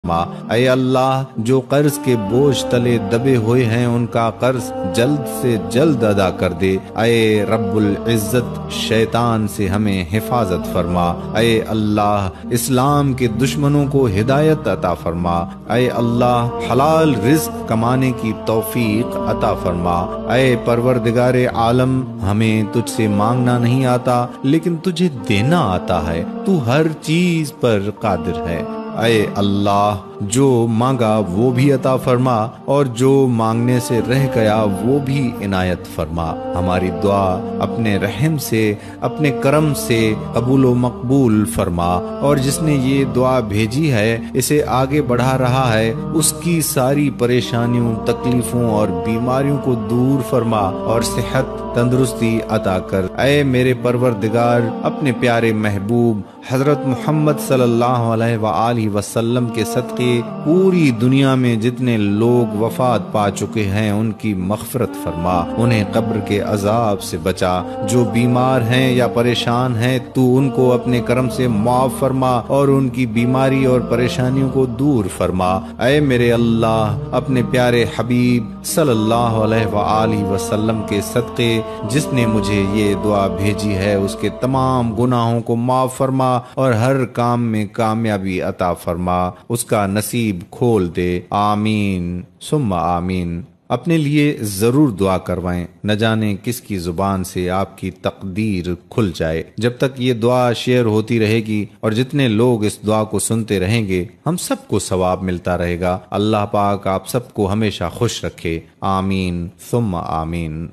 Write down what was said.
اے اللہ جو قرض کے بوجھ تلے دبے ہوئے ہیں ان کا قرض جلد سے جلد ادا کر دے۔ اے رب العزت شیطان سے ہمیں حفاظت فرما۔ اے اللہ اسلام کے دشمنوں کو ہدایت عطا فرما۔ اے اللہ حلال رزق کمانے کی توفیق عطا فرما۔ اے پروردگار عالم ہمیں تجھ سے مانگنا نہیں آتا لیکن تجھے دینا آتا ہے، تو ہر چیز پر قادر ہے۔ اے اللہ جو مانگا وہ بھی عطا فرما اور جو مانگنے سے رہ گیا وہ بھی عنایت فرما۔ ہماری دعا اپنے رحم سے اپنے کرم سے قبول و مقبول فرما، اور جس نے یہ دعا بھیجی ہے اسے آگے بڑھا رہا ہے اس کی ساری پریشانیوں تکلیفوں اور بیماریوں کو دور فرما اور صحت تندرستی عطا کر۔ اے میرے پروردگار اپنے پیارے محبوب حضرت محمد صلی اللہ علیہ وآلہ وسلم کے صدقے پوری دنیا میں جتنے لوگ وفات پا چکے ہیں ان کی مغفرت فرما، انہیں قبر کے عذاب سے بچا۔ جو بیمار ہیں یا پریشان ہیں تو ان کو اپنے کرم سے معاف فرما اور ان کی بیماری اور پریشانیوں کو دور فرما۔ اے میرے اللہ اپنے پیارے حبیب صلی اللہ علیہ وآلہ وسلم کے صدقے جس نے مجھے یہ دعا بھیجی ہے اس کے تمام گناہوں کو معاف فرما اور ہر کام میں کامیابی عطا فرما، اس کا نصیب کھول دے۔ آمین ثم آمین۔ اپنے لیے ضرور دعا کروائیں، نہ جانے کس کی زبان سے آپ کی تقدیر کھل جائے۔ جب تک یہ دعا شیئر ہوتی رہے گی اور جتنے لوگ اس دعا کو سنتے رہیں گے ہم سب کو ثواب ملتا رہے گا۔ اللہ پاک آپ سب کو ہمیشہ خوش رکھے۔ آمین ثم آمین۔